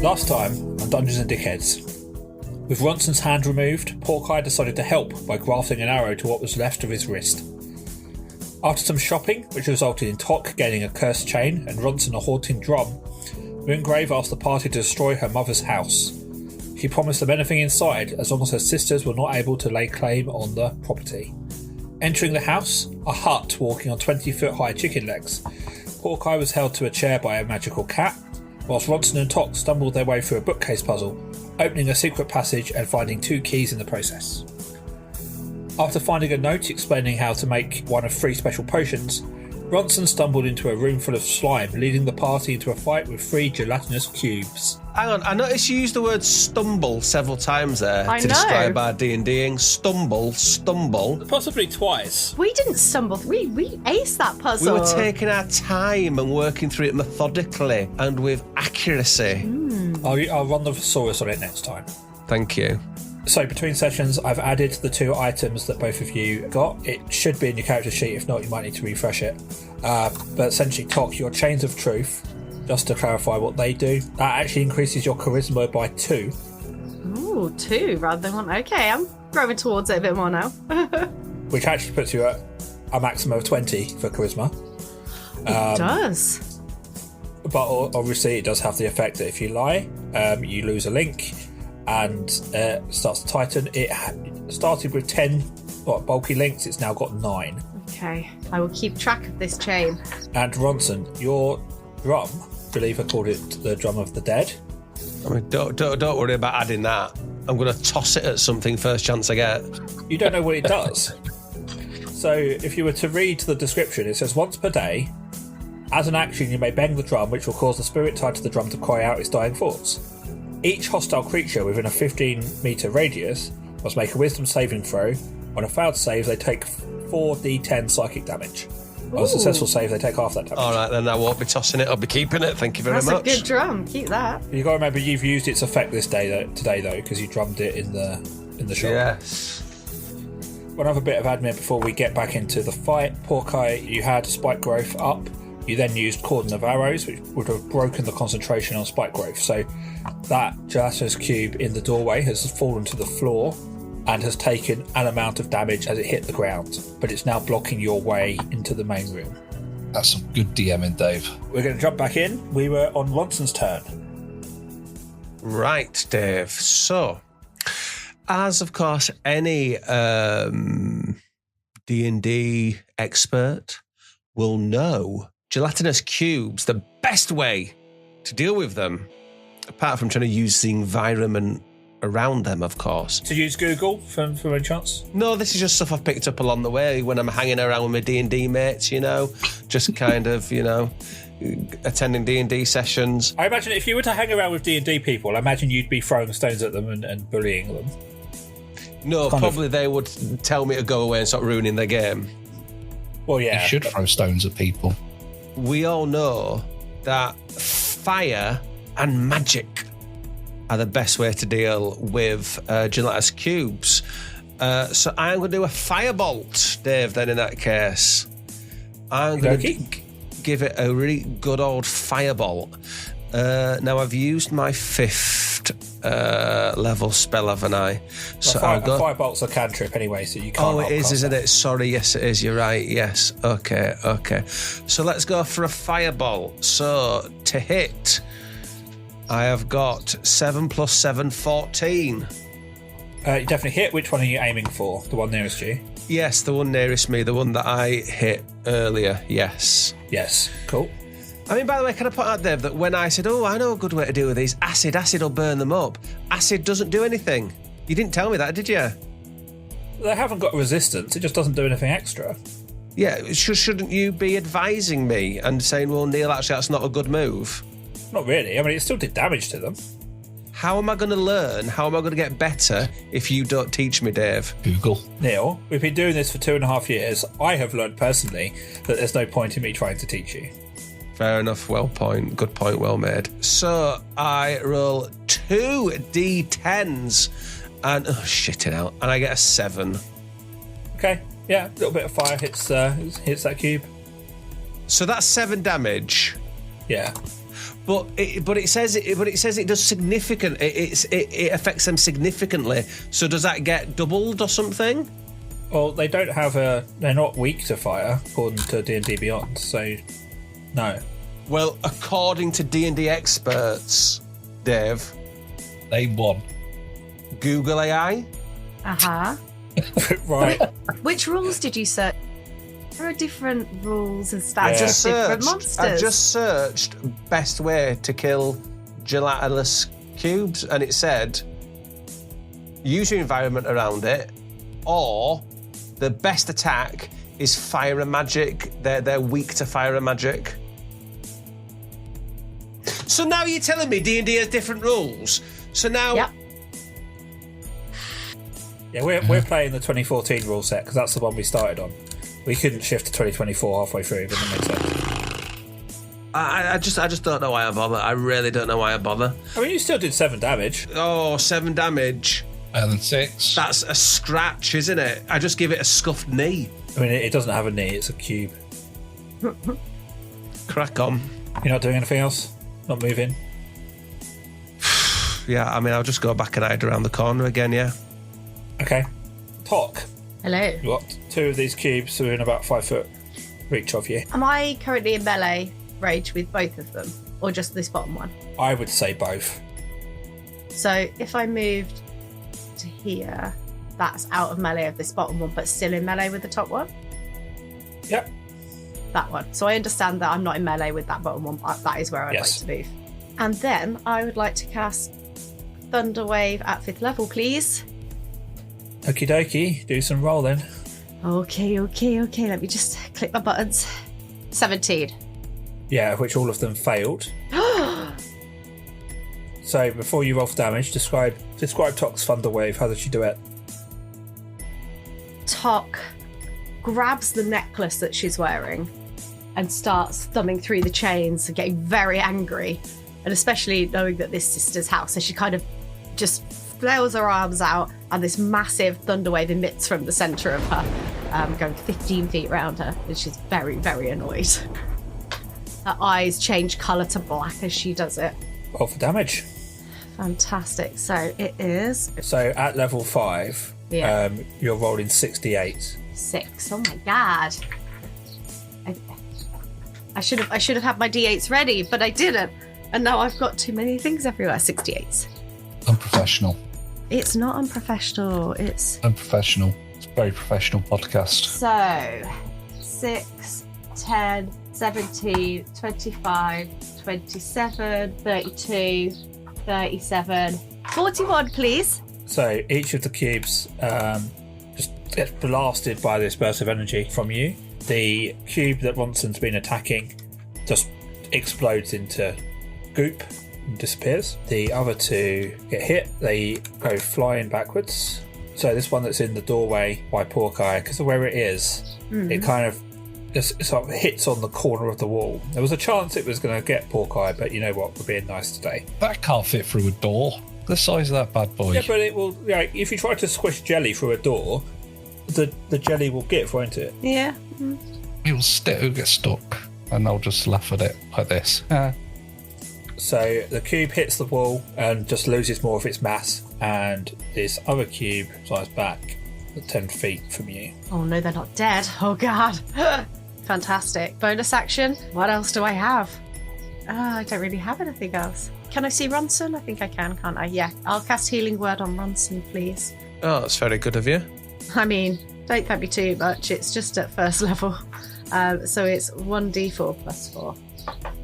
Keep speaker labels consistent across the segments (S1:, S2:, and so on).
S1: Last time on Dungeons and Dickheads. With Ronson's hand removed, Porkeye decided to help by grafting an arrow to what was left of his wrist. After some shopping, which resulted in Tok gaining a cursed chain and Ronson a haunting drum, Moongrave asked the party to destroy her mother's house. She promised them anything inside as long as her sisters were not able to lay claim on the property. Entering the house, a hut walking on 20-foot high chicken legs, Porkeye was held to a chair by a magical cat, whilst Ronson and Tok stumbled their way through a bookcase puzzle, opening a secret passage and finding 2 keys in the process. After finding a note explaining how to make one of 3 special potions, Ronson stumbled into a room full of slime, leading the party into a fight with 3 gelatinous cubes.
S2: Hang on, I noticed you used the word stumble several times there to describe our D&Ding. Stumble.
S1: Possibly twice.
S3: We didn't stumble. We aced that puzzle.
S2: We were taking our time and working through it methodically and with accuracy.
S1: I'll run the thesaurus on it next time.
S2: Thank you.
S1: So between sessions, I've added the 2 items that both of you got. It should be in your character sheet. If not, you might need to refresh it. But essentially, Tok, your Chains of Truth, just to clarify what they do, that actually increases your charisma by 2.
S3: Ooh, 2 rather than 1. Okay, I'm growing towards it a bit more now.
S1: Which actually puts you at a maximum of 20 for charisma.
S3: It does.
S1: But obviously, it does have the effect that if you lie, you lose a link. And starts to tighten. It started with 10 bulky links. It's now got 9.
S3: Okay, I will keep track of this chain.
S1: And Ronson, your drum, I believe I called it the Drum of the Dead.
S2: I mean, don't worry about adding that. I'm going to toss it at something first chance I get.
S1: You don't know what it does. So if you were to read the description, it says once per day, as an action, you may bang the drum, which will cause the spirit tied to the drum to cry out its dying thoughts. Each hostile creature within a 15-metre radius must make a wisdom saving throw. On a failed save, they take 4d10 psychic damage. On a successful save, they take half that damage.
S2: All right, then I won't be tossing it. I'll be keeping it. Thank you very much.
S3: That's a good drum. Keep that.
S1: You've got to remember you've used its effect today, though, because you drummed it in the shop.
S2: Yes.
S1: One other bit of admin before we get back into the fight. Porkeye, you had spike growth up. You then used Cordon of Arrows, which would have broken the concentration on spike growth. So that gelatinous cube in the doorway has fallen to the floor and has taken an amount of damage as it hit the ground. But it's now blocking your way into the main room.
S4: That's some good DMing, Dave.
S1: We're going to jump back in. We were on Ronson's turn.
S2: Right, Dave. So, as of course any D&D expert will know, gelatinous cubes, the best way to deal with them, apart from trying to use the environment around them, of course.
S1: To use Google for any chance?
S2: No, this is just stuff I've picked up along the way when I'm hanging around with my D&D mates, just kind of, attending D&D sessions.
S1: I imagine if you were to hang around with D&D people, I imagine you'd be throwing stones at them and bullying them.
S2: No, probably they would tell me to go away and stop ruining their game.
S1: Well, yeah.
S4: You should throw stones at people.
S2: We all know that fire and magic are the best way to deal with gelatinous cubes. So I'm going to do a firebolt, Dave, then in that case. I'm going to give it a really good old firebolt. Now, I've used my 5th level spell, haven't I? So
S1: firebolt's a cantrip anyway, so you can't.
S2: Oh, it is, isn't it? Sorry, yes, it is. You're right. Yes. Okay. So let's go for a firebolt. So to hit, I have got 7 + 7, 14.
S1: You definitely hit. Which one are you aiming for? The one nearest you?
S2: Yes, the one nearest me, the one that I hit earlier. Yes.
S1: Yes. Cool.
S2: I mean, by the way, can I put out there that when I said, I know a good way to deal with these, acid will burn them up. Acid doesn't do anything. You didn't tell me that, did you?
S1: They haven't got resistance. It just doesn't do anything extra.
S2: Yeah, shouldn't you be advising me and saying, well, Neil, actually, that's not a good move?
S1: Not really. I mean, it still did damage to them.
S2: How am I going to learn? How am I going to get better if you don't teach me, Dave?
S4: Google.
S1: Neil, we've been doing this for 2.5 years. I have learned personally that there's no point in me trying to teach you.
S2: Fair enough. Good point, well made. So I roll 2 D10s and shit it out, and I get a 7.
S1: Okay, yeah, a little bit of fire hits that cube.
S2: So that's 7 damage.
S1: Yeah.
S2: But it says it does significant. It affects them significantly. So does that get doubled or something?
S1: Well, they don't have they're not weak to fire according to D&D Beyond. So, no.
S2: Well, according to D&D experts, Dave,
S4: Name one.
S2: Google AI.
S1: Right.
S3: Which rules did you search? There are different rules and stats
S1: Yeah.
S3: for different monsters.
S2: I just searched best way to kill gelatinous cubes, and it said use your environment around it, or the best attack is fire and magic. They're weak to fire and magic. So now you're telling me D&D has different rules. So now,
S3: Yep.
S1: Yeah, we're playing the 2014 rule set because that's the one we started on. We couldn't shift to 2024 halfway through. It doesn't make sense.
S2: I just don't know why I bother. I really don't know why I bother.
S1: I mean, you still did 7 damage.
S2: Oh, 7 damage.
S4: Better than 6.
S2: That's a scratch, isn't it? I just give it a scuffed knee.
S1: I mean, it doesn't have a knee. It's a cube.
S2: Crack on.
S1: You're not doing anything else? Not moving?
S2: Yeah, I mean, I'll just go back and hide around the corner again, yeah.
S1: Okay. Talk.
S3: Hello.
S1: You've got 2 of these cubes who are in about 5 foot reach of you.
S3: Am I currently in melee range with both of them, or just this bottom one?
S1: I would say both.
S3: So if I moved to here, that's out of melee of this bottom one, but still in melee with the top one?
S1: Yep.
S3: That one. So I understand that I'm not in melee with that bottom one, but that is where I'd
S1: Yes.
S3: like to move. And then I would like to cast Thunder Wave at 5th level, please.
S1: Okie dokie. Do some rolling.
S3: Okay. Let me just click my buttons. 17.
S1: Yeah, which all of them failed. So before you roll for damage, describe Tok's Thunder Wave. How did she do it?
S3: Tok grabs the necklace that she's wearing and starts thumbing through the chains and getting very angry, and especially knowing that this sister's house, so she kind of just flails her arms out and this massive thunder wave emits from the centre of her, going 15 feet around her, and she's very, very annoyed. Her eyes change colour to black as she does it.
S1: Roll for damage.
S3: Fantastic. So it is
S1: So at level 5,
S3: Yeah.
S1: you're rolling 68.
S3: 6. Oh my god. I should have had my d8s ready, but I didn't. And now I've got too many things everywhere. 68s.
S4: Unprofessional.
S3: It's not unprofessional. It's
S4: Unprofessional. It's a very professional podcast.
S3: so 6, 10, 17, 25, 27, 32, 37, 41, please.
S1: So each of the cubes just gets blasted by this burst of energy from you. The cube that Ronson's been attacking just explodes into goop and disappears. The other 2 get hit. They go flying backwards. So this one that's in the doorway by Porkeye, because of where it is, it kind of just sort of hits on the corner of the wall. There was a chance it was going to get Porkeye, but you know what? We're being nice today.
S4: That can't fit through a door. The size of that bad boy.
S1: Yeah, but it will. Like, if you try to squish jelly through a door, the jelly will give, won't it?
S3: Yeah.
S4: It'll get stuck. And I'll just laugh at it like this.
S1: So the cube hits the wall and just loses more of its mass, and this other cube flies back at 10 feet from you.
S3: Oh no, they're not dead. Oh god. Fantastic. Bonus action. What else do I have? I don't really have anything else. Can I see Ronson? I think I can, can't I? Yeah. I'll cast Healing Word on Ronson, please.
S2: Oh, that's very good of you.
S3: I mean, don't thank me too much. It's just at first level. So it's 1d4 plus 4.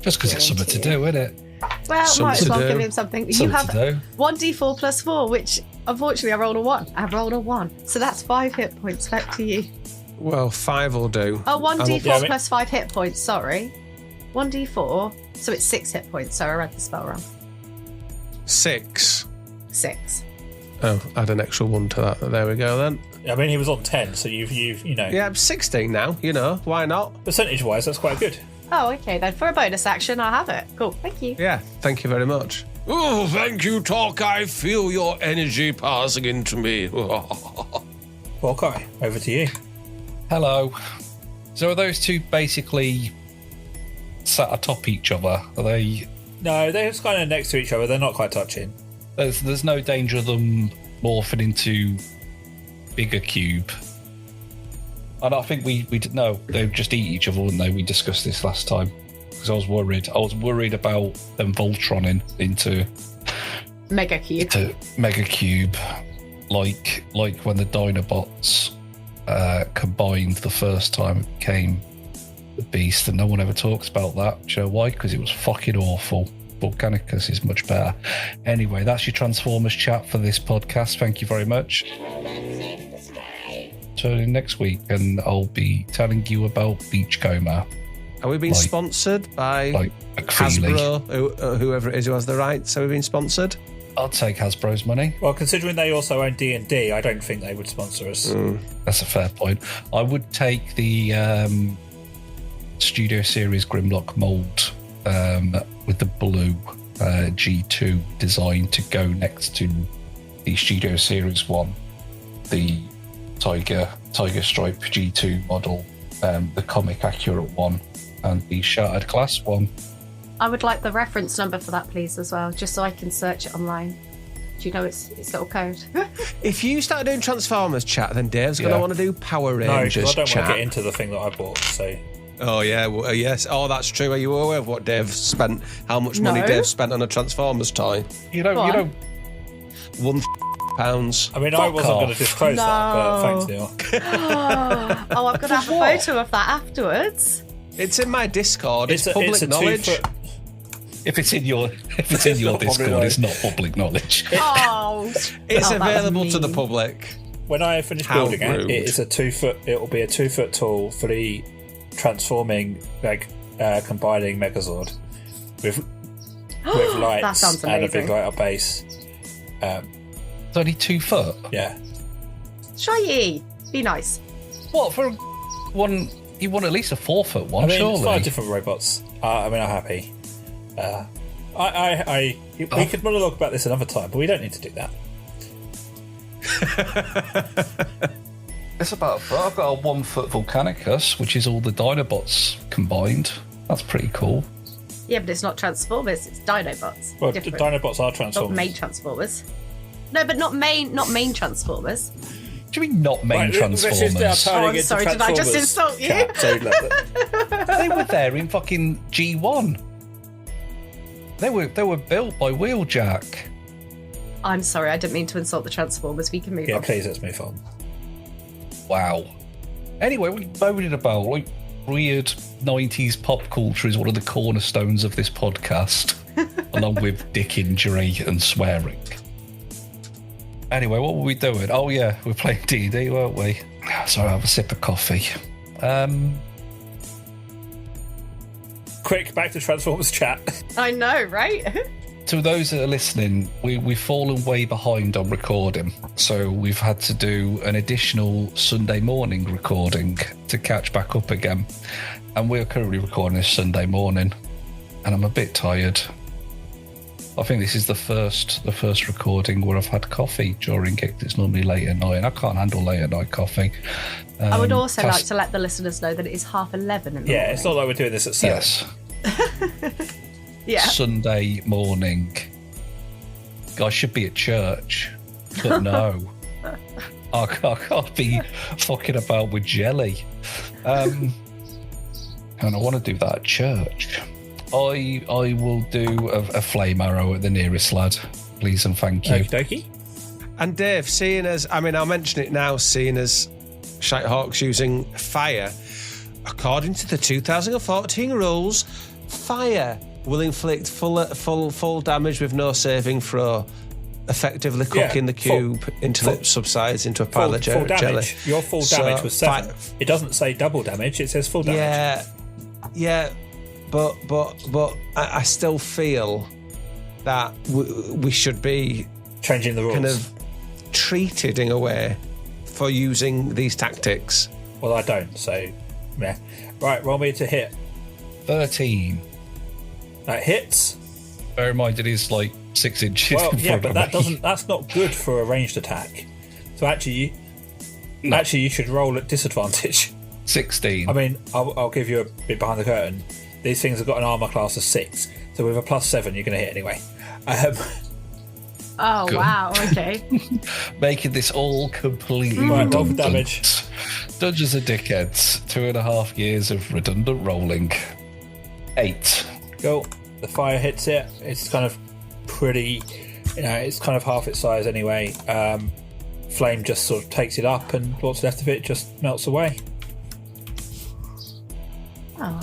S4: Just because it's something to do, isn't it?
S3: Well,
S2: Something
S3: might as well
S2: to do.
S3: give him something. You
S4: Something
S3: have
S4: to do.
S3: 1d4 plus 4, which unfortunately I rolled a 1. I rolled a 1. So that's 5 hit points back to you.
S2: Well, 5 will do.
S3: Oh, 1d4
S1: Yeah, I mean-
S3: plus 5 hit points, sorry. 1d4, so it's 6 hit points, so I read the spell wrong.
S2: 6.
S3: 6.
S2: Oh, add an extra 1 to that. There we go then.
S1: I mean, he was on 10, so you've you know,
S2: Yeah, I'm 16 now, you know, why not?
S1: percentage-wise, that's quite good.
S3: Oh, okay, then for a bonus action, I'll have it. Cool, thank you.
S2: Yeah, thank you very much. Oh, thank you, Talk. I feel your energy passing into me.
S1: Hawkeye, over to you.
S4: Hello. So are those 2 basically sat atop each other? Are they
S1: No, they're just kind of next to each other. They're not quite touching.
S4: There's no danger of them morphing into bigger cube. And I think we did no, they would just eat each other, wouldn't they? We discussed this last time because I was worried. I was worried about them Voltroning into
S3: Mega Cube.
S4: Like when the Dinobots combined the first time it became the Beast, and no one ever talks about that. Do you know why? Because it was fucking awful. Volcanicus is much better. Anyway, that's your Transformers chat for this podcast. Thank you very much. Tune in next week and I'll be telling you about Beachcomber.
S2: Are we being sponsored by Hasbro, whoever it is who has the rights? Are we being sponsored?
S4: I'll take Hasbro's money.
S1: Well, considering they also own D&D, I don't think they would sponsor us.
S4: That's a fair point. I would take the Studio Series Grimlock mould with the blue G2 design to go next to the Studio Series 1, the Tiger Stripe G2 model, the comic accurate one, and the Shattered Glass one.
S3: I would like the reference number for that, please, as well, just so I can search it online. Do you know its little code?
S2: If you start doing Transformers chat, then Dave's going to want to do Power Rangers
S1: chat. No, I don't want to get into the thing that I bought, so...
S2: Oh, yeah, well, yes. Oh, that's true. Are you aware of what Dave spent, how much money Dave spent on a Transformers toy?
S4: You know,
S2: £1,000.
S1: I mean, I wasn't going to disclose that, but thanks, Neil.
S3: Oh, I'm going to have a photo of that afterwards.
S2: It's in my Discord. It's public knowledge.
S4: If it's in your Discord, it's not public knowledge.
S2: It's available to the public.
S1: When I finish building it, it is a 2 foot. It will be a 2 foot tall, fully transforming, combining Megazord with lights and a big light up base.
S4: It's only 2 foot.
S1: Yeah.
S3: Shy, be nice.
S4: What for one? You want at least a 4 foot one, surely?
S1: It's 5 different robots. I'm happy. We could monologue about this another time, but we don't need to do that.
S4: It's about a foot. I've got a 1 foot Volcanicus, which is all the Dinobots combined. That's pretty cool.
S3: Yeah, but it's not Transformers, it's Dinobots.
S1: Well, Dinobots are Transformers.
S3: Not main Transformers. No, but not main Transformers.
S4: What do you mean not main Transformers?
S3: I'm sorry, did I just insult you?
S4: They were there in fucking G1. They were built by Wheeljack.
S3: I'm sorry, I didn't mean to insult the Transformers. We can move on.
S1: Yeah, please, let's move on.
S4: Wow. Anyway, we moaned about weird 90s pop culture is one of the cornerstones of this podcast, along with dick injury and swearing. Anyway, what were we doing? Oh yeah, we're playing D&D, weren't we? Sorry, I'll have a sip of coffee.
S1: Quick, back to Transformers chat.
S3: I know, right?
S4: To those that are listening, we've fallen way behind on recording, so we've had to do an additional Sunday morning recording to catch back up again. And we're currently recording this Sunday morning, and I'm a bit tired. I think this is the first recording where I've had coffee during it. It's normally late at night, and I can't handle late at night coffee.
S3: I would also like to let the listeners know that it is 11:30 in the morning.
S1: Yeah, it's not like we're doing this at 7.
S4: Yes.
S3: Yeah.
S4: Sunday morning. I should be at church, but no. I can't be fucking about with jelly. And I want to do that at church. I will do a flame arrow at the nearest lad, please and thank you.
S1: Okie dokie.
S2: And Dave, seeing as, I'll mention it now, seeing as Shitehawk's using fire, according to the 2014 rules, fire will inflict full damage with no saving throw, effectively cooking the cube until it subsides into a pile of jelly.
S1: Your full damage was 7. It doesn't say double damage, it says full damage.
S2: Yeah, but I still feel that we should be
S1: changing the rules,
S2: kind of treated in a way for using these tactics.
S1: Well, I don't, so yeah. Right, roll me to hit.
S4: 13.
S1: That hits.
S4: Bear in mind, it is like 6 inches.
S1: Well, yeah, but that's not good for a ranged attack. So actually, you should roll at disadvantage.
S4: 16.
S1: I mean, I'll give you a bit behind the curtain. These things have got an armor class of 6, So with a +7, you're going to hit anyway.
S3: Oh,
S4: Good.
S3: wow. Okay.
S4: Making this all completely
S1: Right, roll for
S4: redundant.
S1: damage.
S4: Dungeons and Dickheads, 2.5 years of redundant rolling. 8.
S1: Cool. The fire hits it. It's kind of pretty, it's kind of half its size anyway. Flame just sort of takes it up, and what's left of it just melts away.
S3: Oh.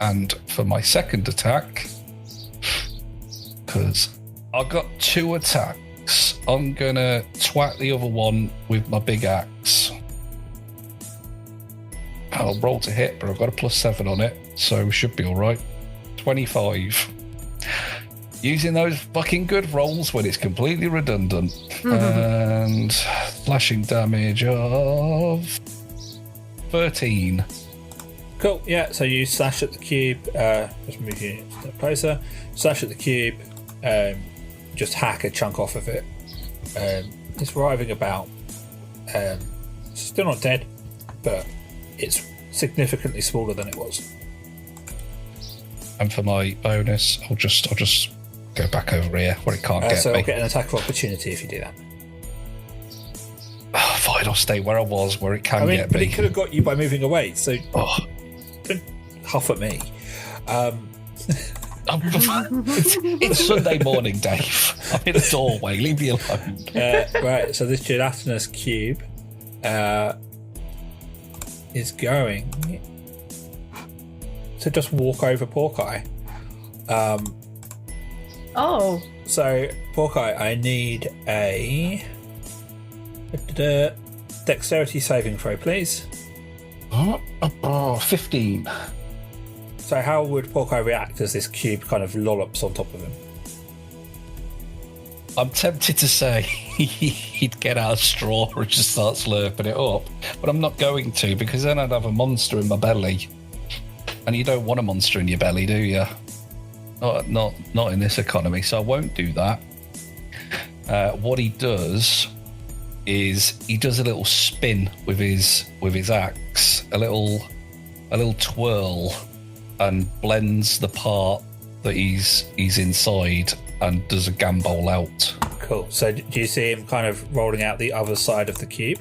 S4: And for my second attack, because I've got 2 attacks, I'm going to twat the other one with my big axe. I'll roll to hit, but I've got a +7 on it, so should be alright. 25. Using those fucking good rolls when it's completely redundant. And slashing damage of 13.
S1: Cool. Yeah. So you slash at the cube. Just move you a step closer. Slash at the cube. Just hack a chunk off of it. It's writhing about. Still not dead, but it's significantly smaller than it was.
S4: And for my bonus, I'll just go back over here where it can't get
S1: so
S4: me.
S1: I'll get an attack of opportunity if you do that.
S4: Fine, I'll stay where I was, where it can get
S1: but
S4: me.
S1: it could have got you by moving away. So
S4: Oh.
S1: don't huff at me.
S4: It's Sunday morning, Dave. I'm in a doorway. Leave me alone.
S1: Right. So this gelatinous cube is going to just walk over Porkeye.
S3: Oh.
S1: So, Porkeye, I need a dexterity saving throw, please.
S4: 15.
S1: So, how would Porkeye react as this cube kind of lollops on top of him?
S4: I'm tempted to say he'd get out a straw and just start slurping it up, but I'm not going to, because then I'd have a monster in my belly. And you don't want a monster in your belly, do you? Not in this economy, so I won't do that. What he does is he does a little spin with his axe, a little twirl, and blends the part that he's inside and does a gambol out.
S1: Cool. So, do you see him kind of rolling out the other side of the cube?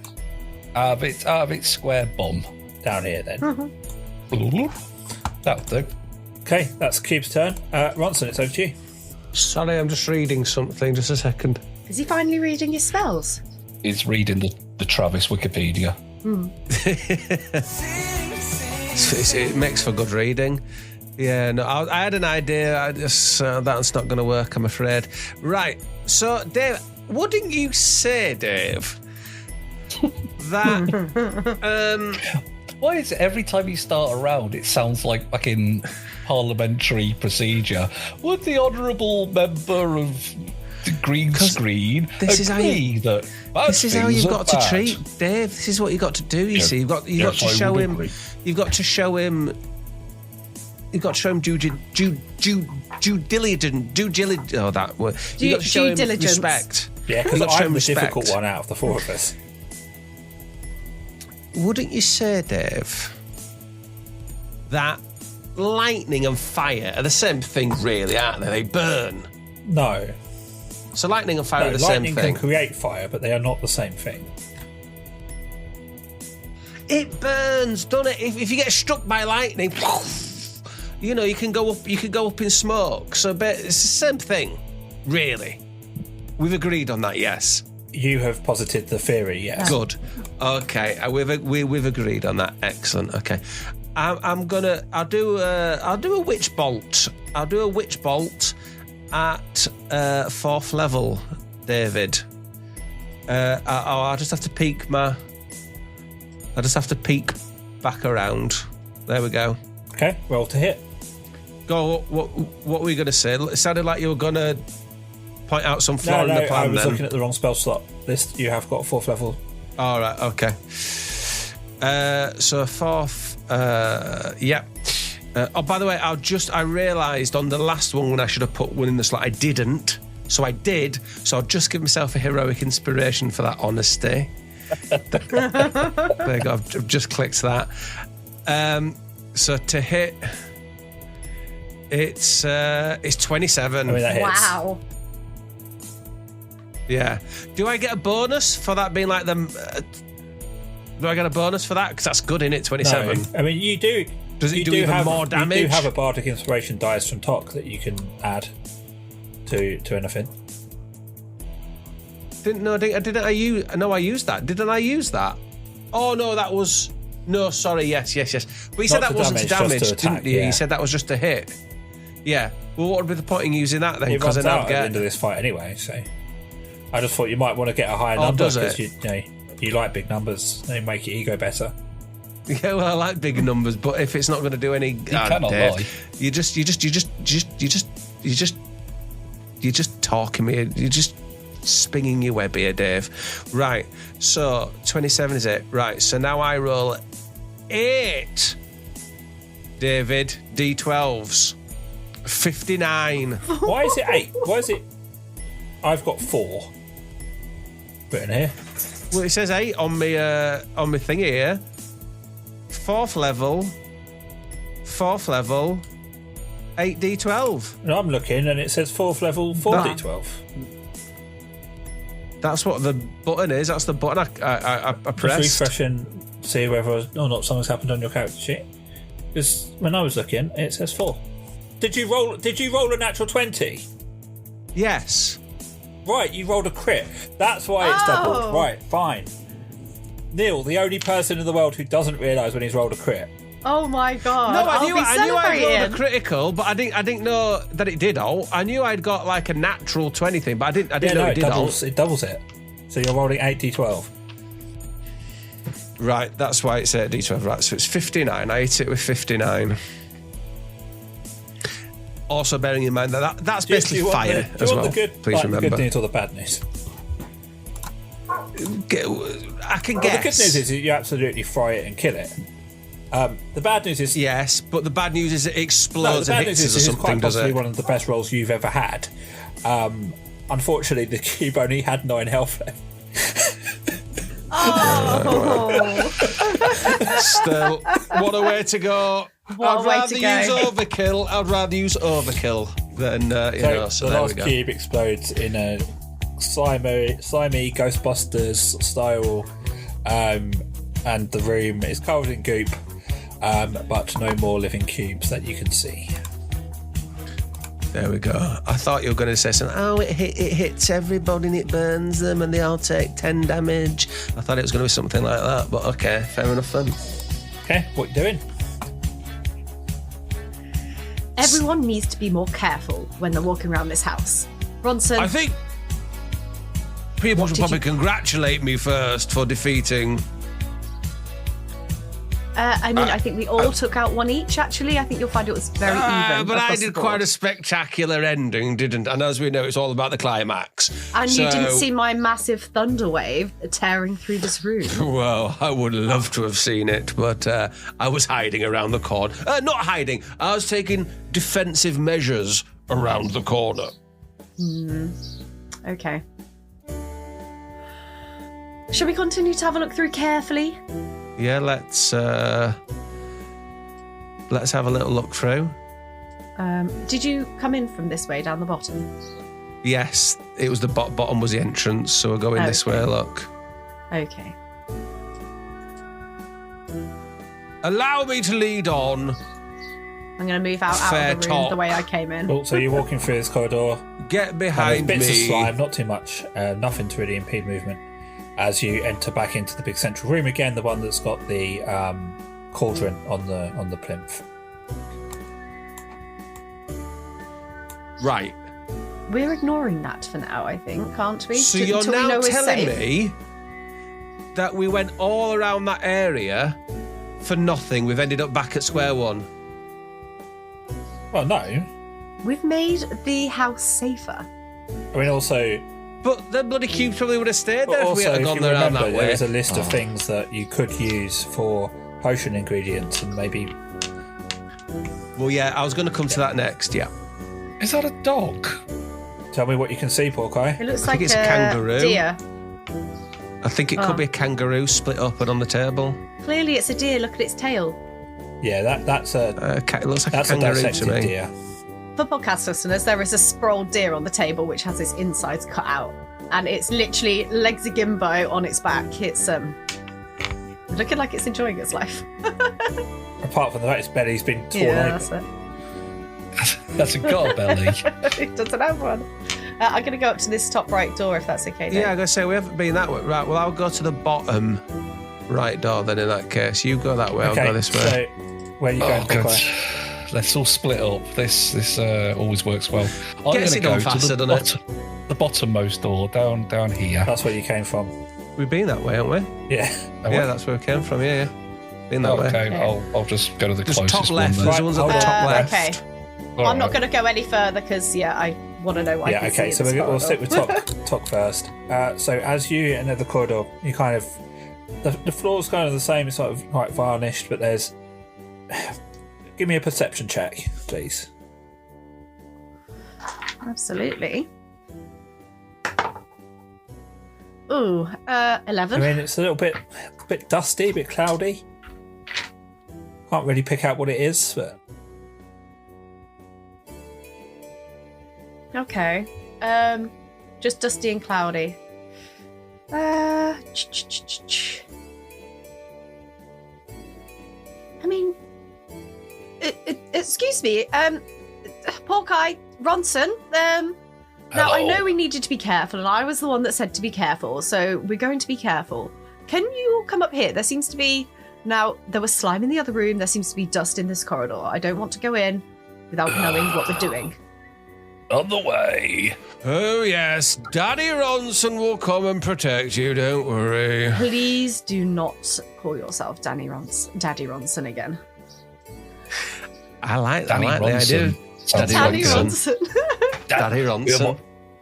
S4: Out of its square bum.
S1: Down here, then.
S4: That'll do.
S1: Okay, that's the cube's turn. Ronson, it's over to you.
S2: Sorry, I'm just reading something. Just a second.
S3: Is he finally reading his spells?
S4: He's reading the Travis Wikipedia.
S2: It makes for good reading. Yeah, no, I had an idea. I just that's not going to work, I'm afraid. Right. So, Dave, wouldn't you say, Dave, that
S4: Why is it every time you start a round, it sounds like fucking parliamentary procedure? Would the honourable member of the green screen
S2: this is
S4: agree that
S2: this is how
S4: things
S2: you've
S4: are
S2: got to
S4: bad?
S2: treat Dave? This is what you've got to do. You see, you've got to show him. You've got to show him. You've got to show him due diligence. Oh, that word. You've got to show him
S3: diligence.
S2: Respect.
S1: Yeah, because
S2: You've got to show
S1: I'm
S2: him
S1: the
S2: respect.
S1: difficult one out of the four of us.
S2: Wouldn't you say, Dave, that lightning and fire are the same thing, really, aren't they? They burn.
S1: No.
S2: So lightning and fire
S1: No,
S2: are the same
S1: lightning
S2: thing.
S1: can create fire, but they are not the same thing.
S2: It burns, doesn't it? If you get struck by lightning, you know, you can go up. You can go up in smoke. So, but it's the same thing, really. We've agreed on that, yes.
S1: You have posited the theory, yes.
S2: Good. Okay, we've agreed on that. Excellent. Okay, I'll do a witch bolt. I'll do a witch bolt at 4th level, David. I'll just have to peek back around. There we go.
S1: Okay, roll to hit.
S2: Go. What were you going to say? It sounded like you were going to point out some flaw in the plan.
S1: I was
S2: then.
S1: looking at the wrong spell slot list. You have got a 4th level.
S2: All right. Okay. So 4th. Yeah. Oh, by the way, I realised on the last one when I should have put one in the slot, I didn't. So I did. So I'll just give myself a heroic inspiration for that honesty. There you go. I've just clicked that. So to hit It's 27.
S1: I mean, that hits.
S3: Wow.
S2: Yeah. Do I get a bonus for that being like them? Do I get a bonus for that? Because that's good, innit? 27.
S1: No. I mean, you do.
S2: Does it
S1: you
S2: do even
S1: have,
S2: more damage?
S1: You do have a bardic inspiration dice from Tok that you can add to anything.
S2: I used that. Didn't I use that? Oh no, that was sorry. Yes. But you said
S1: Not
S2: that
S1: to
S2: wasn't to
S1: damage,
S2: damage,
S1: just to
S2: didn't
S1: attack,
S2: you?
S1: yeah.
S2: You said that was just a hit. Yeah. Well, what would be the point in using that then?
S1: It runs
S2: then
S1: out at the end of this fight anyway. So I just thought you might want to get a higher number
S2: does
S1: because
S2: it?
S1: you like big numbers. They make your ego better.
S2: Yeah, well, I like big numbers, but if it's not going to do any,
S4: You cannot lie.
S2: You're just talking me. You're just spinning your web here, Dave. Right. So 27 is it? Right. So now I roll 8. David, D12s, 59.
S1: Why is it 8? Why is it? I've got 4 written here.
S2: Well, it says 8 on my thing here. 4th level, 8d12.
S1: And I'm looking, and it says 4th level, 4d12.
S2: That's what the button is. That's the button I pressed.
S1: Just refresh and see whether something's happened on your character sheet. Because when I was looking, it says 4. Did you roll a natural 20?
S2: Yes.
S1: Right, you rolled a crit. That's why it's doubled. Right, fine. Neil, the only person in the world who doesn't realise when he's rolled a crit.
S3: Oh my god!
S2: No, I knew I'd rolled a
S3: crit.
S2: critical, but I didn't know that it did all. I knew I'd got like a natural 20 thing, but I didn't know it did all.
S1: It doubles it. So you're rolling 8d12.
S2: Right, that's why it's 8d12. Right, so it's 59. I hit it with 59. Also, bearing in mind that's basically fire as well. Please remember.
S1: The good news or the bad news?
S2: I can guess.
S1: The good news is you absolutely fry it and kill it. The bad news is
S2: yes, but the bad news is it explodes
S1: the bad
S2: and hits
S1: news
S2: us
S1: is
S2: or
S1: it's
S2: something.
S1: quite possibly one of the best rolls you've ever had. Unfortunately, the cube only had 9 health left.
S3: Oh!
S2: Still, what a way to go! I'd rather use overkill. I'd rather use overkill than So
S1: the
S2: there we
S1: last
S2: go.
S1: cube explodes in a slimy Ghostbusters style, and the room is covered in goop, but no more living cubes that you can see.
S2: There we go. I thought you were going to say something. Oh, it hits everybody and it burns them and they all take 10 damage. I thought it was going to be something like that, but okay, fair enough then.
S1: Okay, what you doing?
S3: Everyone needs to be more careful when they're walking around this house. Bronson,
S2: I think people should probably congratulate me first for defeating.
S3: I think we all took out 1 each, actually. I think you'll find it was very even.
S2: But I
S3: across
S2: did
S3: the
S2: quite
S3: board.
S2: a spectacular ending, didn't I? And as we know, it's all about the climax.
S3: And you didn't see my massive thunder wave tearing through this room.
S2: Well, I would love to have seen it, but I was hiding around the corner. Not hiding. I was taking defensive measures around the corner.
S3: Okay. Shall we continue to have a look through carefully?
S2: Yeah, let's have a little look through.
S3: Did you come in from this way down the bottom?
S2: Yes, it was the bottom was the entrance, so we're going this way. Look.
S3: Okay.
S2: Allow me to lead on.
S3: I'm going to move out of the room the way I came in.
S1: Cool, so you're walking through this corridor.
S2: Get behind
S1: Bits of
S2: me.
S1: slime, not too much. Nothing to really impede movement. As you enter back into the big central room again, the one that's got the cauldron on the plinth.
S2: Right.
S3: We're ignoring that for now, I think, can't we?
S2: So you're
S3: Until we know
S2: now
S3: we're
S2: telling
S3: safe.
S2: me that we went all around that area for nothing. We've ended up back at square one.
S1: Well, no.
S3: We've made the house safer.
S1: I mean, also...
S2: But the bloody cubes probably would have stayed
S1: But
S2: there if we
S1: also,
S2: had
S1: if
S2: gone
S1: you
S2: around
S1: remember,
S2: that way.
S1: there's a list of things that you could use for potion ingredients and maybe...
S2: Well, yeah, I was going to come to that next, yeah.
S4: Is that a dog?
S1: Tell me what you can see, Porky.
S3: It looks
S2: I
S3: like
S2: think it's a kangaroo.
S3: deer.
S2: I think it could be a kangaroo split open on the table.
S3: Clearly it's a deer. Look at its tail.
S1: Yeah, that's a
S2: It looks like
S1: that's
S2: a
S1: a
S2: kangaroo to
S1: dissected
S2: me.
S1: deer.
S3: For podcast listeners, there is a sprawled deer on the table which has its insides cut out, and it's literally legs akimbo on its back. It's looking like it's enjoying its life.
S1: Apart from the fact its belly's been torn
S3: Yeah,
S1: open.
S3: that's it.
S4: That's a god belly.
S3: It doesn't have one. I'm going to go up to this top right door if that's okay. Dave.
S2: Yeah, I'm going to say we haven't been that way. Right, well, I'll go to the bottom right door then in that case. You go that way, I'll go this way.
S1: So, where are you going?
S4: God.
S1: Hawkeye?
S4: Let's all split up. This always works well. I'm
S2: Gets
S4: going to
S2: it
S4: go
S2: done
S4: to
S2: faster,
S4: the
S2: doesn't
S4: the bottommost door down here.
S1: That's where you came from.
S2: We've been that way, haven't we?
S1: Yeah.
S2: Yeah, that's where we came from, yeah. Been that way.
S4: Okay, I'll just go to the
S2: Just
S4: closest
S2: top left.
S4: one.
S2: There's
S4: Then.
S2: the ones at the top left.
S3: Okay.
S4: All
S3: I'm not
S4: right.
S3: going to go any further because, I want to know what I
S1: Yeah,
S3: can
S1: okay,
S3: see
S1: so
S3: in this
S1: we'll stick with
S3: corridor.
S1: Tok first. So as you enter the corridor, you kind of... The floor's kind of the same, it's sort of quite varnished, but there's... Give me a perception check, please.
S3: Absolutely. Ooh, 11.
S1: I mean, it's a little bit dusty, a bit cloudy. Can't really pick out what it is, but...
S3: Okay. Just dusty and cloudy. I mean, excuse me, Porky, Ronson, now I
S4: Hello.
S3: know we needed to be careful, and I was the one that said to be careful, so we're going to be careful. Can you all come up here? There seems to be... Now, there was slime in the other room, there seems to be dust in this corridor. I don't want to go in without knowing what we're doing.
S4: On the way.
S2: Oh, yes. Daddy Ronson will come and protect you, don't worry.
S3: Please do not call yourself Daddy Ronson again.
S2: I like that.
S4: Danny
S2: I like the idea.
S4: Ronson.
S2: Daddy
S3: Daddy
S2: Ronson.
S3: Ronson.
S2: Daddy Ronson.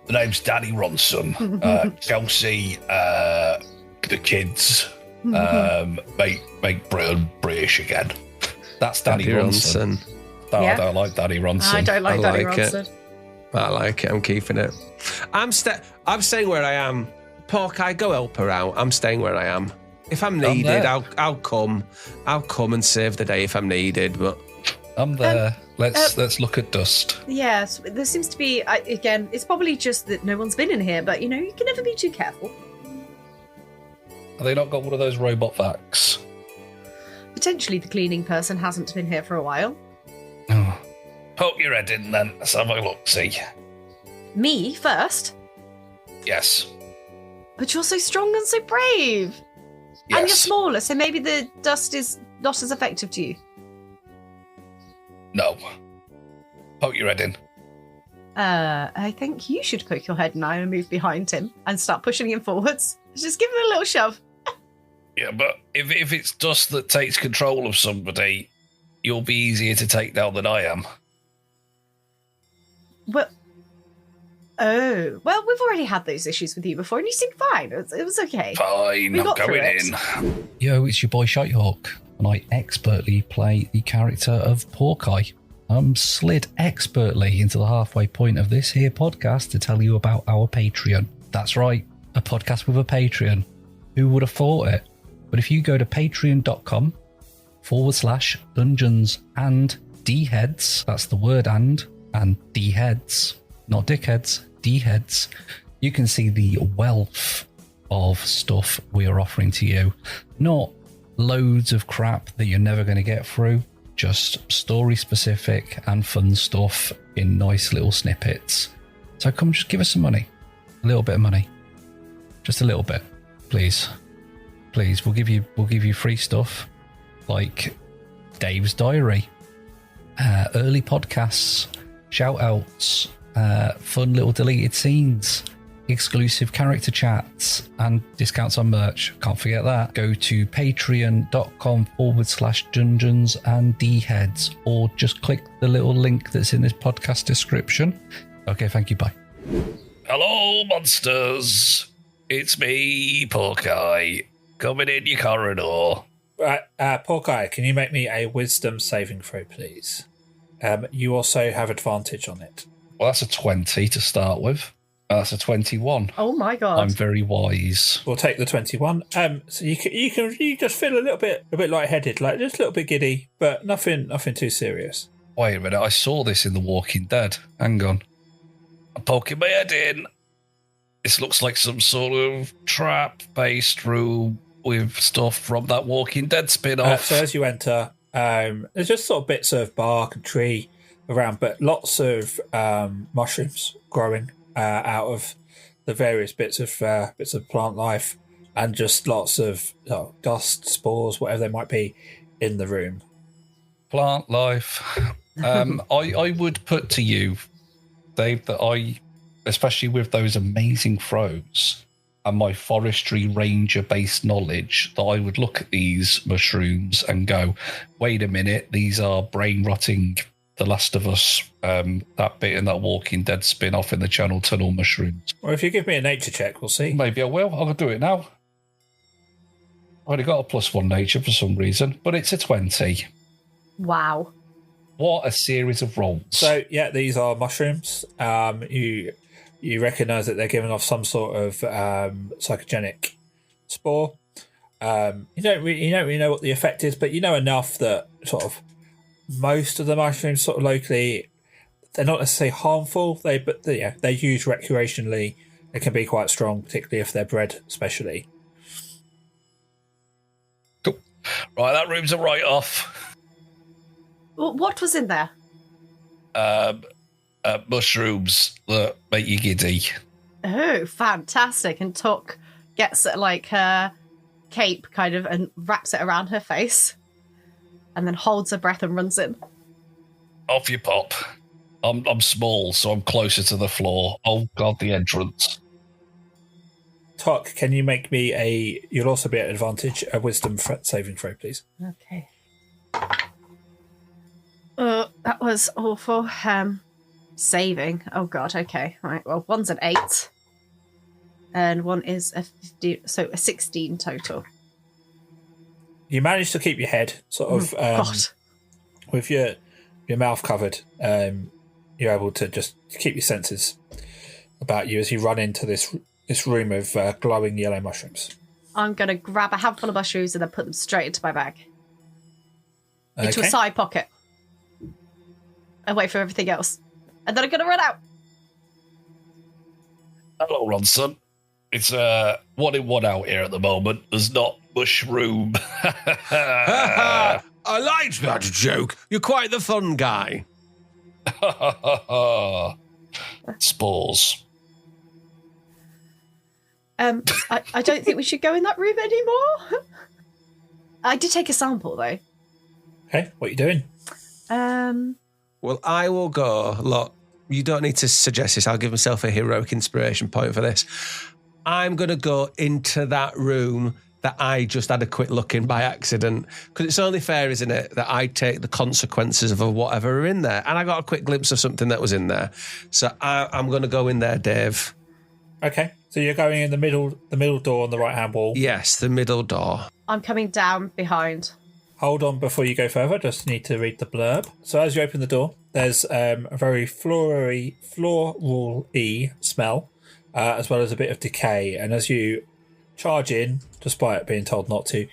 S4: The name's Danny Ronson. Chelsea, the kids, make Britain British again. That's Danny
S2: Daddy
S4: Ronson.
S2: Ronson.
S4: No,
S3: Yeah.
S4: I don't like Danny Ronson.
S3: I don't like
S2: I
S3: Daddy
S2: like it.
S3: Ronson.
S2: I like it. I'm keeping it. I'm staying where I am. Porky, go help her out. I'm staying where I am. If I'm needed,
S4: there.
S2: I'll come. I'll come and save the day if I'm needed. But
S4: I'm there. Let's look at dust.
S3: Yes, there seems to be, again, it's probably just that no one's been in here, but, you can never be too careful.
S4: Have they not got one of those robot vacs?
S3: Potentially the cleaning person hasn't been here for a while.
S4: Oh. Poke your head in then. Let's have a look. See.
S3: Me first?
S4: Yes.
S3: But you're so strong and so brave.
S4: Yes.
S3: And you're smaller, so maybe the dust is not as effective to you.
S4: No. Poke your head in.
S3: I think you should poke your head now and move behind him and start pushing him forwards. Just give him a little shove.
S4: Yeah, but if it's dust that takes control of somebody, you'll be easier to take down than I am.
S3: Well, we've already had those issues with you before, and you seemed fine. It was okay.
S4: Fine,
S3: We
S4: I'm
S3: got through
S4: going
S3: it.
S4: in.
S5: Yo, it's your boy Shitehawk, and I expertly play the character of Porky. I'm slid expertly into the halfway point of this here podcast to tell you about our Patreon. That's right, a podcast with a Patreon. Who would have thought it? But if you go to patreon.com/dungeons and D-heads, that's the word and D-heads, not dickheads, D-heads, you can see the wealth of stuff we are offering to you. Not loads of crap that you're never going to get through, just story specific and fun stuff in nice little snippets. So come just give us some money. A little bit of money. Just a little bit. Please. Please, we'll give you free stuff like Dave's diary, early podcasts, shout outs, fun little deleted scenes, exclusive character chats, and discounts on merch. Can't forget that. Go to patreon.com/dungeons and D-heads, or just click the little link that's in this podcast description. Okay, thank you. Bye.
S4: Hello, monsters. It's me, Porky, coming in your corridor.
S1: Right, Porky, can you make me a wisdom saving throw, please? You also have advantage on it.
S4: Well, that's a 20 to start with. That's a 21.
S3: Oh my god.
S4: I'm very wise.
S1: We'll take the 21. So you just feel a little bit lightheaded, like just a little bit giddy, but nothing too serious.
S4: Wait a minute, I saw this in The Walking Dead. Hang on. I'm poking my head in. This looks like some sort of trap-based room with stuff from that Walking Dead spin-off.
S1: So as you enter, there's just sort of bits of bark and tree around, but lots of mushrooms growing out of the various bits of plant life, and just lots of dust, spores, whatever they might be, in the room.
S4: Plant life. I would put to you, Dave, that especially with those amazing throws and my forestry ranger-based knowledge, that I would look at these mushrooms and go, wait a minute, these are brain-rotting The Last of Us, that bit in that Walking Dead spin-off in the Channel Tunnel mushrooms.
S1: Well, if you give me a nature check, we'll see.
S4: Maybe I will. I'll do it now. I've already got a +1 nature for some reason, but it's a 20.
S3: Wow.
S4: What a series of rolls.
S1: So, yeah, these are mushrooms. You recognise that they're giving off some sort of psychogenic spore. You don't really know what the effect is, but you know enough that sort of most of the mushrooms sort of locally, they're not necessarily harmful. They're used recreationally. They can be quite strong, particularly if they're bred specially.
S4: Cool. Right, that room's a write-off.
S3: What was in there?
S4: Mushrooms that make you giddy.
S3: Oh, fantastic. And Tuck gets like her cape kind of and wraps it around her face and then holds her breath and runs in.
S4: Off you pop. I'm small, so I'm closer to the floor. Oh, God, the entrance.
S1: Tuck, can you make me you'll also be at advantage, a wisdom saving throw, please?
S3: Okay. That was awful. Saving. Oh, God, okay. Right, well, one's an 8. And one is a 15, so a 16 total.
S1: You managed to keep your head sort of
S3: God.
S1: with your mouth covered. You're able to just keep your senses about you as you run into this room of glowing yellow mushrooms.
S3: I'm going to grab a handful of mushrooms and then put them straight into my bag. Into a
S1: Okay.
S3: side pocket. And wait for everything else. And then I'm going to run out.
S4: Hello, Ronson. It's 1 in 1 out here at the moment. There's not much room.
S2: I liked that joke. You're quite the fun guy.
S4: Spores.
S3: I don't think we should go in that room anymore. I did take a sample, though.
S1: Okay, what are you doing?
S2: Well, I will go. Look, you don't need to suggest this. I'll give myself a heroic inspiration point for this. I'm going to go into that room that I just had a quick look in by accident. Because it's only fair, isn't it, that I take the consequences of whatever are in there. And I got a quick glimpse of something that was in there. So I'm going to go in there, Dave.
S1: Okay, so you're going in the middle door on the right-hand wall.
S2: Yes, the middle door.
S3: I'm coming down behind.
S1: Hold on before you go further, just need to read the blurb. So as you open the door, there's a very floral-y smell, as well as a bit of decay. And as you charge in, despite being told not to,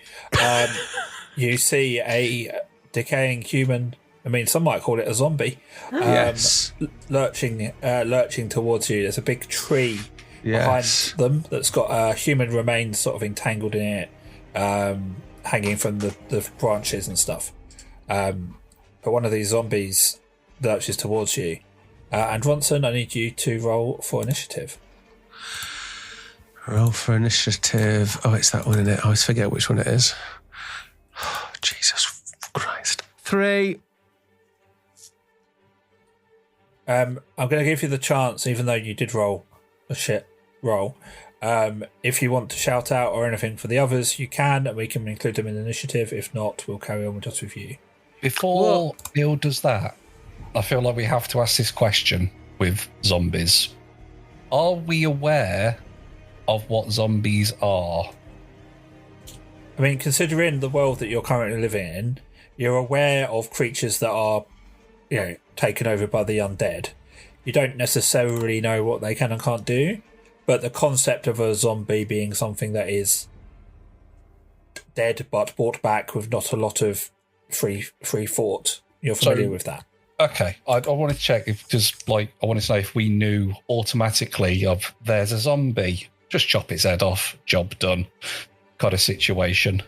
S1: you see a decaying human, I mean, some might call it a zombie,
S2: Yes.
S1: lurching towards you. There's a big tree behind them that's got human remains sort of entangled in it, hanging from the branches and stuff. But one of these zombies lurches towards you. And Ronson, I need you to roll for initiative.
S2: Roll for initiative. Oh, it's that one, isn't it? I always forget which one it is. Oh, Jesus Christ. 3.
S1: I'm going to give you the chance, even though you did roll a shit roll. If you want to shout out or anything for the others, you can, and we can include them in the initiative. If not, we'll carry on just with you.
S4: Before Neil does that, I feel like we have to ask this question with zombies. Are we aware of what zombies are?
S1: I mean, considering the world that you're currently living in, you're aware of creatures that are, taken over by the undead. You don't necessarily know what they can and can't do, but the concept of a zombie being something that is dead but brought back with not a lot of free thought, you're familiar with that.
S4: Okay, I want to check if I wanted to know if we knew automatically of there's a zombie, just chop its head off, job done, kind of situation.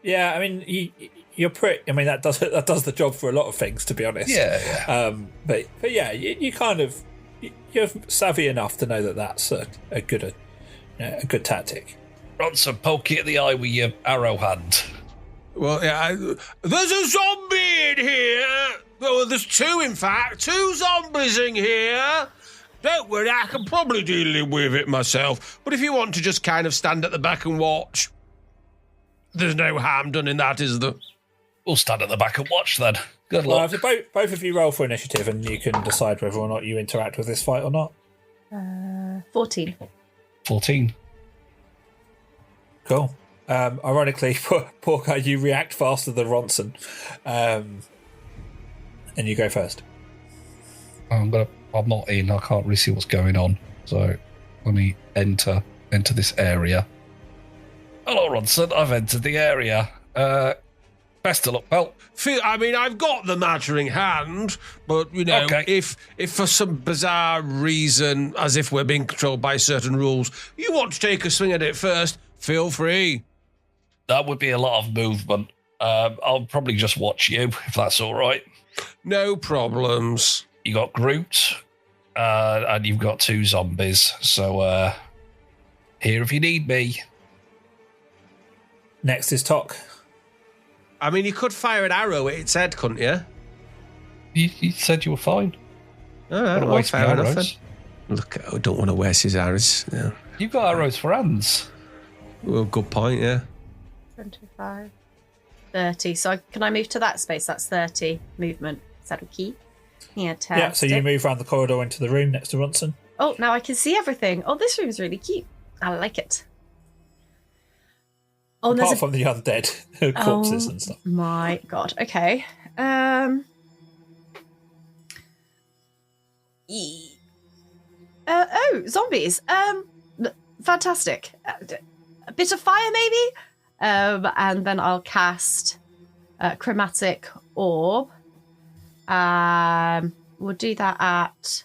S1: Yeah, I mean, you're pretty. I mean, that does the job for a lot of things, to be honest.
S4: Yeah.
S1: But yeah, you kind of you're savvy enough to know that that's a good tactic.
S4: Ronson, poke it in the eye with your arrow hand.
S2: Well, yeah, there's a zombie in here. Well, there's two, in fact. Two zombies in here. Don't worry, I can probably deal with it myself. But if you want to just kind of stand at the back and watch, there's no harm done in that, is there?
S4: We'll stand at the back and watch then. Good
S1: Well,
S4: luck.
S1: both of you roll for initiative, and you can decide whether or not you interact with this fight or not.
S3: 14.
S4: 14.
S1: Cool. Ironically, poor guy, you react faster than Ronson, and you go first.
S4: I'm not in. I can't really see what's going on. So let me enter this area. Hello, Ronson. I've entered the area. Best of luck, pal.
S2: I've got the mattering hand, but,
S4: Okay.
S2: if for some bizarre reason, as if we're being controlled by certain rules, you want to take a swing at it first, feel free.
S4: That would be a lot of movement. I'll probably just watch you, if that's all right.
S2: No problems.
S4: You got Groot, and you've got two zombies. So here if you need me.
S1: Next is Tok.
S2: I mean, you could fire an arrow at its head, couldn't you?
S4: You said you were fine.
S2: All right,
S4: Don't
S2: well,
S4: waste my
S2: fair enough then.
S4: arrows.
S2: Look, I don't want to waste his arrows. Yeah.
S4: You've got arrows for hands.
S2: Well, good point, yeah.
S3: 25. 30. So can I move to that space? That's 30 movement. Is that okay? Yeah,
S1: Yeah, so you move around the corridor into the room next to Ronson.
S3: Oh, now I can see everything. Oh, this room is really cute. I like it. Oh, and
S1: Apart
S3: there's
S1: from the undead corpses and stuff.
S3: my God. Okay. Zombies. Fantastic. A bit of fire, maybe? And then I'll cast Chromatic Orb. We'll do that at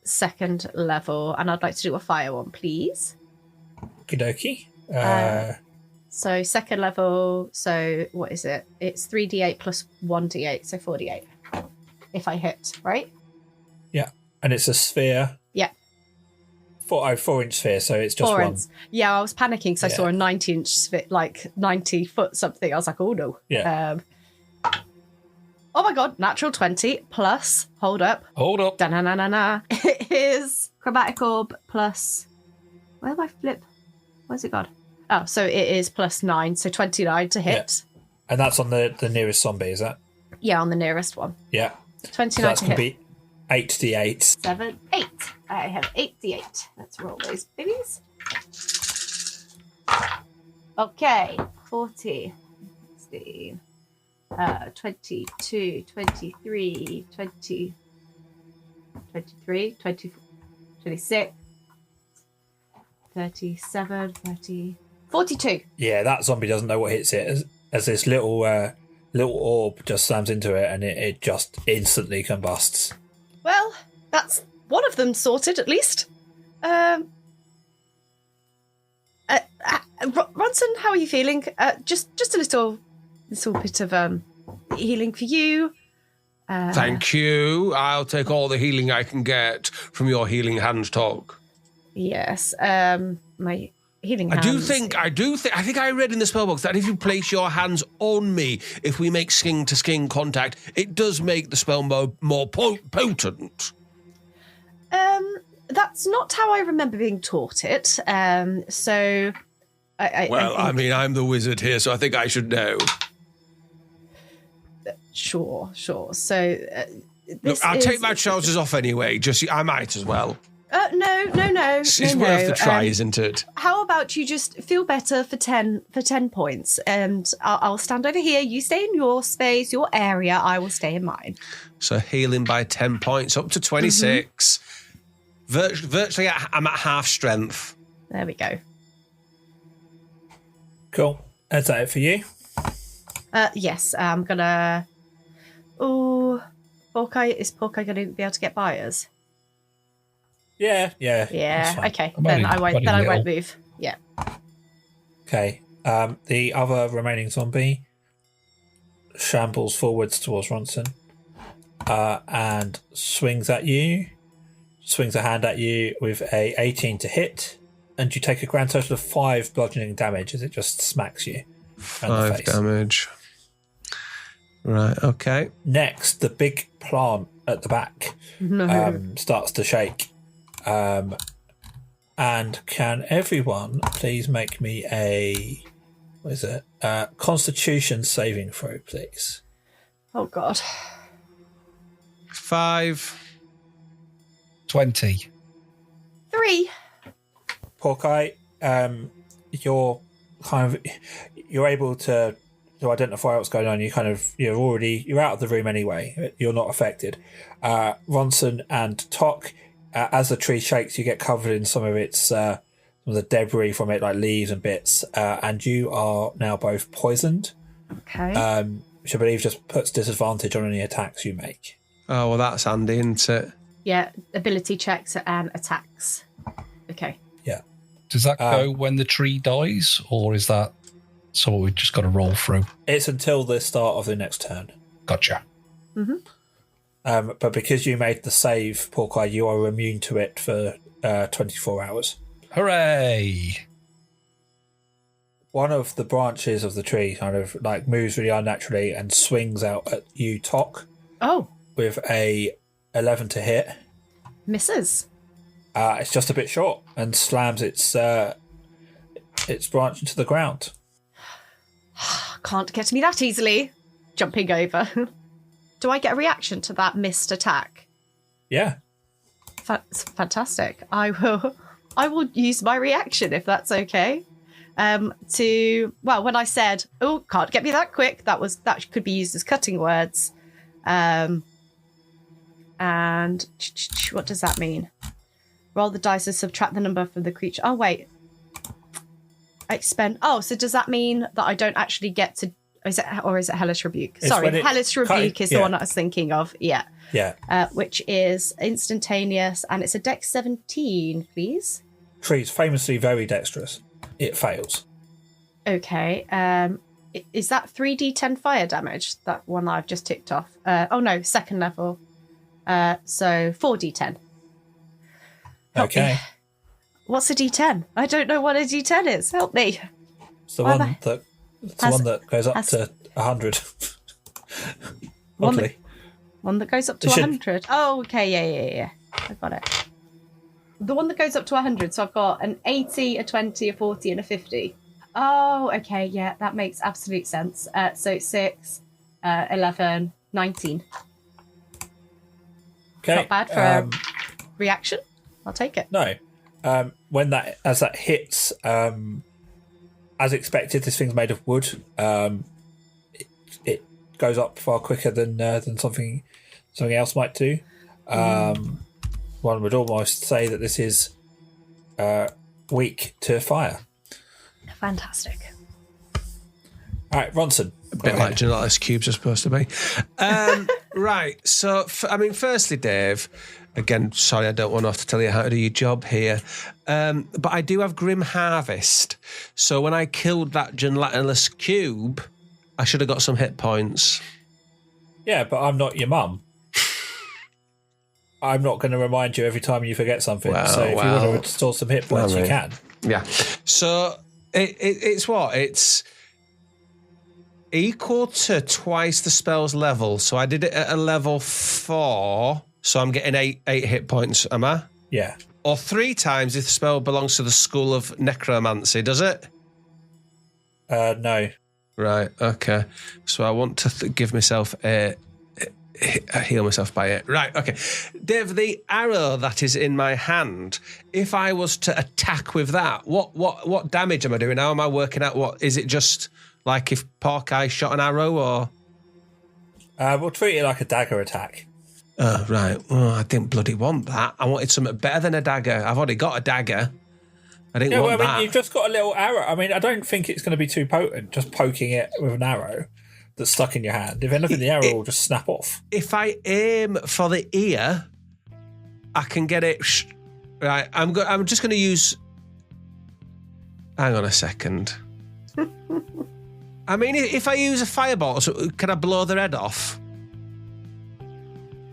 S3: second level. And I'd like to do a fire one, please.
S1: Okie dokie.
S3: So second level, so what is it? It's 3d8 plus 1d8, so 4d8. If I hit, right?
S1: Yeah, and it's a sphere.
S3: Yeah.
S1: 4-inch sphere, so it's just
S3: 4
S1: one.
S3: inch. Yeah, I was panicking because I saw a 90-inch sphere, like 90 foot something. I was like, oh no.
S1: Yeah.
S3: Oh my God, natural 20 plus, hold up. Da-na-na-na-na. It is Chromatic Orb plus, where have I flip? Where's it gone? Oh, so it is plus 9, so 29 to hit.
S1: Yeah. And that's on the nearest zombie, is that?
S3: Yeah, on the nearest one.
S1: Yeah.
S3: 29
S1: So that's
S3: to
S1: going to
S3: hit.
S1: be 8d8.
S3: 7, 8. I have 8d8. Let's roll those babies. Okay. 40, 16, 22, 23, 20, 23, 24, 26, 37, 30, 42.
S1: Yeah, that zombie doesn't know what hits it. As this little orb just slams into it, and it just instantly combusts.
S3: Well, that's one of them sorted, at least. Ronson, how are you feeling? Just a little bit of healing for you.
S2: Thank you. I'll take all the healing I can get from your healing hand talk.
S3: Yes. My healing
S2: I
S3: hands.
S2: I think I read in the spellbook that if you place your hands on me, if we make skin-to-skin contact, it does make the spell more potent.
S3: That's not how I remember being taught it. So,
S2: I mean, I'm the wizard here, so I think I should know.
S3: Sure. So,
S2: Look, I'll take my trousers off anyway. I might as well.
S3: No.
S2: It's worth the try, isn't it?
S3: How about you just feel better for 10 points, and I'll stand over here. You stay in your space, your area. I will stay in mine.
S2: So healing by 10 points, up to 26. Virtually, I'm at half strength.
S3: There we go.
S1: Cool. Is that it for you?
S3: Yes, I'm gonna. Oh, is Porky going to be able to get by us?
S1: Yeah.
S3: Yeah.
S1: Fine.
S3: Okay.
S4: I'm
S3: Then
S4: only-
S3: I won't.
S4: only
S3: Then I
S4: little.
S3: won't move. Yeah.
S1: Okay. The other remaining zombie shambles forwards towards Ronson and swings at you. Swings a hand at you with a 18 to hit, and you take a grand total of 5 bludgeoning damage as it just smacks you. around the
S2: 5
S1: face.
S2: damage. Right, okay.
S1: Next, the big plant at the back starts to shake. And can everyone please make me a Constitution saving throw, please?
S3: Oh God.
S2: 5.
S5: 20.
S3: 3.
S1: Hawkeye, you're able to identify what's going on. You're out of the room anyway. You're not affected. Ronson and Tok, as the tree shakes, you get covered in some of the debris from it, like leaves and bits, and you are now both poisoned.
S3: Okay.
S1: Which I believe just puts disadvantage on any attacks you make.
S2: Oh, well, that's handy, isn't it?
S3: Yeah, ability checks and attacks. Okay.
S1: Yeah.
S5: Does that go when the tree dies, or is that something we've just got to roll through?
S1: It's until the start of the next turn.
S5: Gotcha.
S3: Mm-hmm.
S1: But because you made the save, Hawkeye, you are immune to it for 24 hours.
S5: Hooray!
S1: One of the branches of the tree kind of like moves really unnaturally and swings out at you, Tok,
S3: Oh,
S1: with a 11 to hit.
S3: misses.
S1: It's just a bit short and slams its branch into the ground.
S3: Can't get to me that easily. Jumping over. Do I get a reaction to that missed attack?
S1: Yeah.
S3: Fantastic. I will use my reaction if that's okay. When I said, "Oh, can't get me that quick," that could be used as cutting words. And what does that mean? Roll the dice and subtract the number from the creature. Oh wait, expend. Oh, so does that mean that I don't actually get to? Is it Hellish Rebuke?
S1: It's
S3: Sorry,
S1: when it-
S3: Hellish Rebuke is the
S1: yeah.
S3: one I was thinking of. Yeah.
S1: Yeah.
S3: Which is instantaneous, and it's a Dex 17, please.
S1: Tree's famously very dexterous. It fails.
S3: Okay. Is that 3d10 fire damage? That one that I've just ticked off. Oh no, second level. So 4d10. Help
S1: Okay.
S3: me. What's a d10? I don't know what a d10 is. Help me.
S1: It's the
S3: Why
S1: one
S3: am I-
S1: that
S3: Has-
S1: goes up
S3: has-
S1: to 100.
S3: One that-
S1: Oddly.
S3: One that goes up to
S1: It should-
S3: 100. Oh, okay, yeah. I got it. The one that goes up to 100. So I've got an 80, a 20, a 40, and a 50. Oh, okay, yeah, that makes absolute sense. So 6, 11, 19.
S1: Okay.
S3: Not bad for a reaction. I'll take it.
S1: No. As that hits, as expected, this thing's made of wood. It goes up far quicker than something else might do. One would almost say that this is weak to fire.
S3: Fantastic.
S1: All right, Ronson.
S2: A bit like Gelatinous Cubes are supposed to be. Right, so, firstly, Dave, again, sorry, I don't want to have to tell you how to do your job here, but I do have Grim Harvest. So when I killed that Gelatinous Cube, I should have got some hit points.
S1: Yeah, but I'm not your mum. I'm not going to remind you every time you forget something.
S2: Well,
S1: so if you
S2: well,
S1: want to restore some hit points,
S2: well,
S1: you can.
S2: Yeah. So it's what? It's equal to twice the spell's level. So I did it at a level 4. So I'm getting eight hit points, am I?
S1: Yeah.
S2: Or 3 times if the spell belongs to the School of Necromancy, does it?
S1: No.
S2: Right, okay. So I want to give myself heal myself by it. Right, okay. Dave, the arrow that is in my hand, if I was to attack with that, what damage am I doing? How am I working out what? Is it just like if Porky shot an arrow or?
S1: We'll treat it like a dagger attack.
S2: Oh, right. Oh, I didn't bloody want that. I wanted something better than a dagger. I've already got a dagger. I didn't want that.
S1: You've just got a little arrow. I mean, I don't think it's going to be too potent, just poking it with an arrow. that's stuck in your hand. If anything, the arrow will just snap off.
S2: If I aim for the ear, I can get it. Right, I'm just going to use. Hang on a second. I mean, if I use a fireball, so can I blow their head off?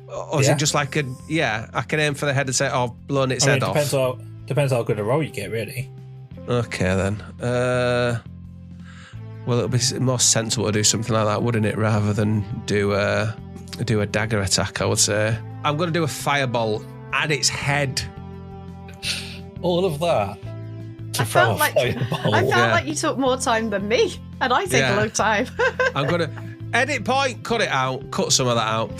S2: Or is it just like a... Yeah, I can aim for the head and say, oh, I've blown its head off.
S1: Depends how good a roll you get, really.
S2: Okay, then. Well, it'll be more sensible to do something like that, wouldn't it? Rather than do a dagger attack, I would say. I'm going to do a fireball at its head.
S4: All of that.
S3: I felt like you took more time than me, and I take a long time.
S2: I'm going to edit point, cut it out, cut some of that out.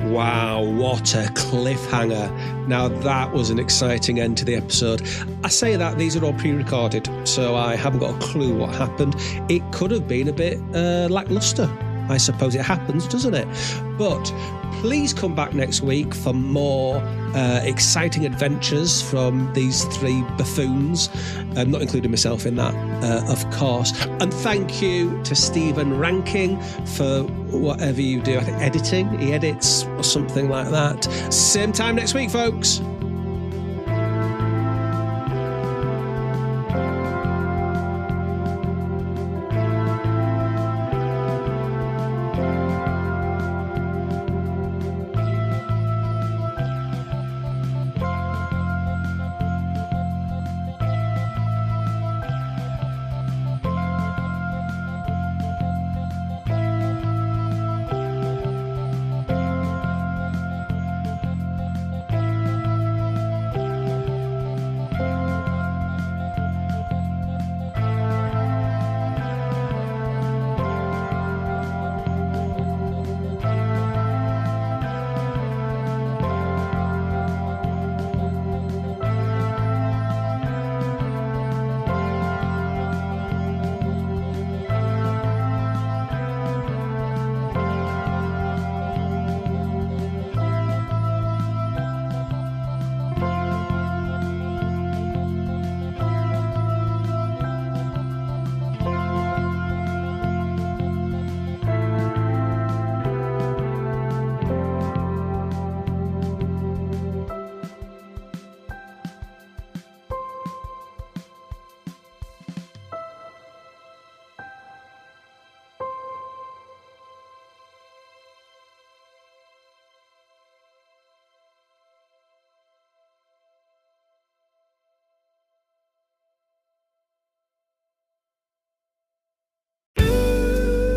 S2: Wow, what a cliffhanger. Now that was an exciting end to the episode. I say that, these are all pre-recorded, so I haven't got a clue what happened. It could have been a bit lackluster. I suppose it happens, doesn't it? But please come back next week for more exciting adventures from these three buffoons, not including myself in that, of course. And thank you to Stephen Ranking for whatever you do. I think editing, he edits or something like that. Same time next week, folks.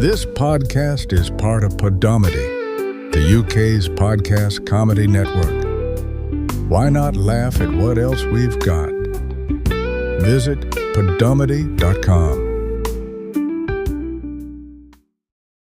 S6: This podcast is part of Podomedy, the UK's podcast comedy network. Why not laugh at what else we've got? Visit podomedy.com.